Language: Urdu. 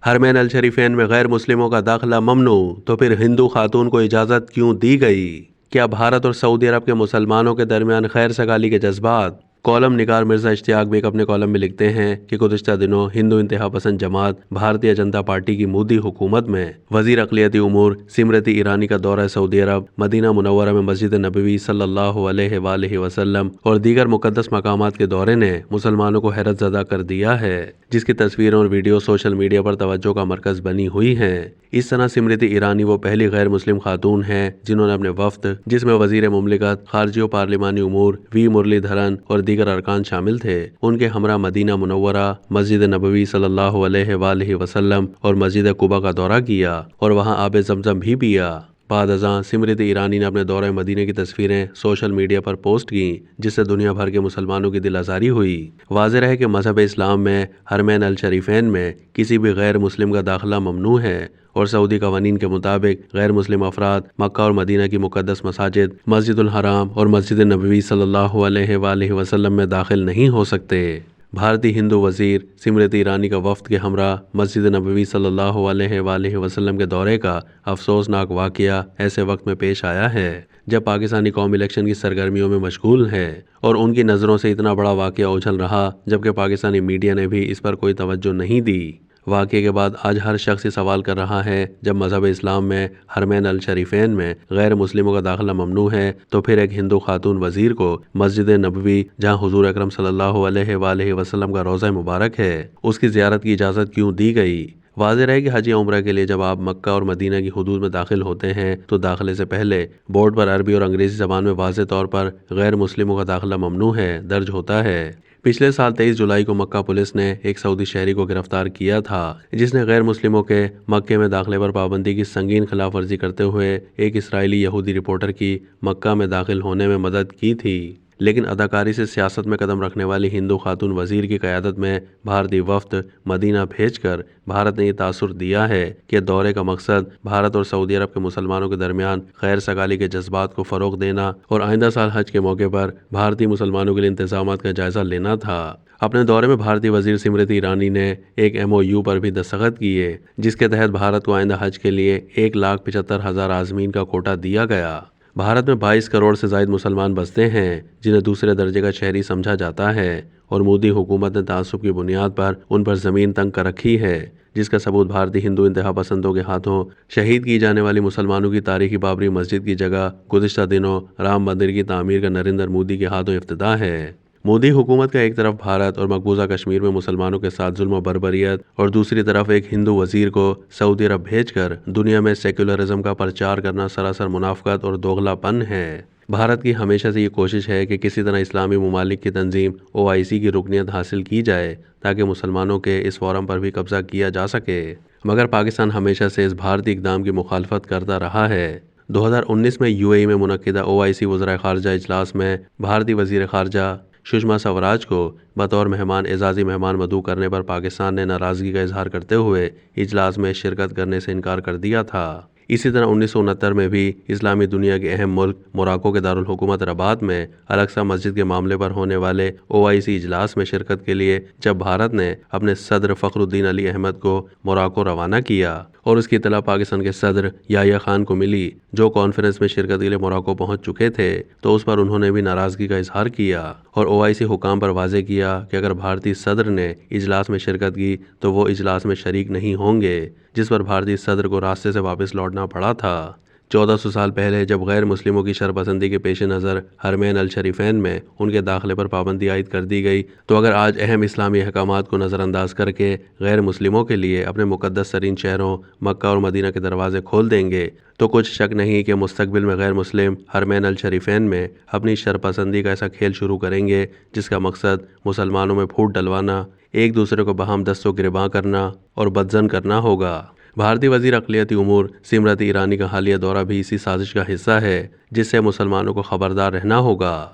حرمین الشریفین میں غیر مسلموں کا داخلہ ممنوع، تو پھر ہندو خاتون کو اجازت کیوں دی گئی؟ کیا بھارت اور سعودی عرب کے مسلمانوں کے درمیان خیر سگالی کے جذبات؟ کالم نگار مرزا اشتیاق بیگ اپنے کالم میں لکھتے ہیں کہ گزشتہ دنوں ہندو انتہا پسند جماعت بھارتیہ جنتا پارٹی کی مودی حکومت میں وزیر اقلیتی امور سمرتی ایرانی کا دورہ سعودی عرب، مدینہ منورہ میں مسجد نبوی صلی اللہ علیہ وآلہ وسلم اور دیگر مقدس مقامات کے دورے نے مسلمانوں کو حیرت زدہ کر دیا ہے، جس کی تصویریں اور ویڈیو سوشل میڈیا پر توجہ کا مرکز بنی ہوئی ہیں۔ اس طرح سمرتی ایرانی وہ پہلی غیر مسلم خاتون ہیں جنہوں نے اپنے وفد، جس میں وزیر مملکت خارجہ و پارلیمانی امور وی مرلی دھرن اور دیگر ارکان شامل تھے، ان کے ہمراہ مدینہ منورہ، مسجد نبوی صلی اللہ علیہ وآلہ وسلم اور مسجد قباء کا دورہ کیا اور وہاں آب زمزم بھی پیا۔ بعد ازاں سمرتی ایرانی نے اپنے دورہ مدینہ کی تصویریں سوشل میڈیا پر پوسٹ کیں، جس سے دنیا بھر کے مسلمانوں کی دل آزاری ہوئی۔ واضح ہے کہ مذہب اسلام میں حرمین الشریفین میں کسی بھی غیر مسلم کا داخلہ ممنوع ہے، اور سعودی قوانین کے مطابق غیر مسلم افراد مکہ اور مدینہ کی مقدس مساجد مسجد الحرام اور مسجد نبوی صلی اللہ علیہ وآلہ وسلم میں داخل نہیں ہو سکتے۔ بھارتی ہندو وزیر سمرتی ایرانی کا وفد کے ہمراہ مسجد نبوی صلی اللہ علیہ وآلہ وسلم کے دورے کا افسوسناک واقعہ ایسے وقت میں پیش آیا ہے جب پاکستانی قوم الیکشن کی سرگرمیوں میں مشغول ہے اور ان کی نظروں سے اتنا بڑا واقعہ اچھل رہا، جبکہ پاکستانی میڈیا نے بھی اس پر کوئی توجہ نہیں دی۔ واقعے کے بعد آج ہر شخص یہ سوال کر رہا ہے، جب مذہب اسلام میں حرمین الشریفین میں غیر مسلموں کا داخلہ ممنوع ہے، تو پھر ایک ہندو خاتون وزیر کو مسجد نبوی، جہاں حضور اکرم صلی اللہ علیہ وآلہ وسلم کا روضہ مبارک ہے، اس کی زیارت کی اجازت کیوں دی گئی؟ واضح ہے کہ حج یا عمرہ کے لیے جب آپ مکہ اور مدینہ کی حدود میں داخل ہوتے ہیں تو داخلے سے پہلے بورڈ پر عربی اور انگریزی زبان میں واضح طور پر غیر مسلموں کا داخلہ ممنوع ہے درج ہوتا ہے۔ پچھلے سال 23 جولائی کو مکہ پولیس نے ایک سعودی شہری کو گرفتار کیا تھا، جس نے غیر مسلموں کے مکہ میں داخلے پر پابندی کی سنگین خلاف ورزی کرتے ہوئے ایک اسرائیلی یہودی رپورٹر کی مکہ میں داخل ہونے میں مدد کی تھی۔ لیکن اداکاری سے سیاست میں قدم رکھنے والی ہندو خاتون وزیر کی قیادت میں بھارتی وفد مدینہ بھیج کر بھارت نے یہ تاثر دیا ہے کہ دورے کا مقصد بھارت اور سعودی عرب کے مسلمانوں کے درمیان خیر سگالی کے جذبات کو فروغ دینا اور آئندہ سال حج کے موقع پر بھارتی مسلمانوں کے لیے انتظامات کا جائزہ لینا تھا۔ اپنے دورے میں بھارتی وزیر سمرتی ایرانی نے ایک MOU پر بھی دستخط کیے، جس کے تحت بھارت کو آئندہ حج کے لیے 1,75,000 عازمین کا کوٹا دیا گیا۔ بھارت میں 22 کروڑ سے زائد مسلمان بستے ہیں، جنہیں دوسرے درجے کا شہری سمجھا جاتا ہے، اور مودی حکومت نے تعصب کی بنیاد پر ان پر زمین تنگ کر رکھی ہے، جس کا ثبوت بھارتی ہندو انتہا پسندوں کے ہاتھوں شہید کی جانے والی مسلمانوں کی تاریخی بابری مسجد کی جگہ گزشتہ دنوں رام مندر کی تعمیر کا نریندر مودی کے ہاتھوں افتتاح ہے۔ مودی حکومت کا ایک طرف بھارت اور مقبوضہ کشمیر میں مسلمانوں کے ساتھ ظلم و بربریت، اور دوسری طرف ایک ہندو وزیر کو سعودی عرب بھیج کر دنیا میں سیکولرزم کا پرچار کرنا سراسر منافقت اور دوغلا پن ہے۔ بھارت کی ہمیشہ سے یہ کوشش ہے کہ کسی طرح اسلامی ممالک کی تنظیم OIC کی رکنیت حاصل کی جائے تاکہ مسلمانوں کے اس فورم پر بھی قبضہ کیا جا سکے، مگر پاکستان ہمیشہ سے اس بھارتی اقدام کی مخالفت کرتا رہا ہے۔ 2019 میں UAE میں منعقدہ OIC وزرائے خارجہ اجلاس میں بھارتی وزیر خارجہ سشما سوراج کو بطور مہمان اعزازی مہمان مدعو کرنے پر پاکستان نے ناراضگی کا اظہار کرتے ہوئے اجلاس میں شرکت کرنے سے انکار کر دیا تھا۔ اسی طرح 1969 میں بھی اسلامی دنیا کے اہم ملک موراکو کے دارالحکومت رباط میں الاقصی مسجد کے معاملے پر ہونے والے OIC اجلاس میں شرکت کے لیے جب بھارت نے اپنے صدر فخر الدین علی احمد کو موراکو روانہ کیا اور اس کی اطلاع پاکستان کے صدر یحییٰ خان کو ملی، جو کانفرنس میں شرکت کے لیے موراکو پہنچ چکے تھے، تو اس پر انہوں نے بھی ناراضگی کا اظہار کیا اور OIC حکام پر واضح کیا کہ اگر بھارتی صدر نے اجلاس میں شرکت کی تو وہ اجلاس میں شریک نہیں ہوں گے، جس پر بھارتی صدر کو راستے سے واپس لوٹنا پڑا تھا۔ 1400 سال پہلے جب غیر مسلموں کی شرپسندی کے پیش نظر حرمین الشریفین میں ان کے داخلے پر پابندی عائد کر دی گئی، تو اگر آج اہم اسلامی احکامات کو نظر انداز کر کے غیر مسلموں کے لیے اپنے مقدس ترین شہروں مکہ اور مدینہ کے دروازے کھول دیں گے تو کچھ شک نہیں کہ مستقبل میں غیر مسلم حرمین الشریفین میں اپنی شرپسندی کا ایسا کھیل شروع کریں گے جس کا مقصد مسلمانوں میں پھوٹ ڈلوانا، ایک دوسرے کو باہم دست و گریباں کرنا اور بدظن کرنا ہوگا۔ بھارتی وزیر اقلیتی امور سمرتی ایرانی کا حالیہ دورہ بھی اسی سازش کا حصہ ہے، جس سے مسلمانوں کو خبردار رہنا ہوگا۔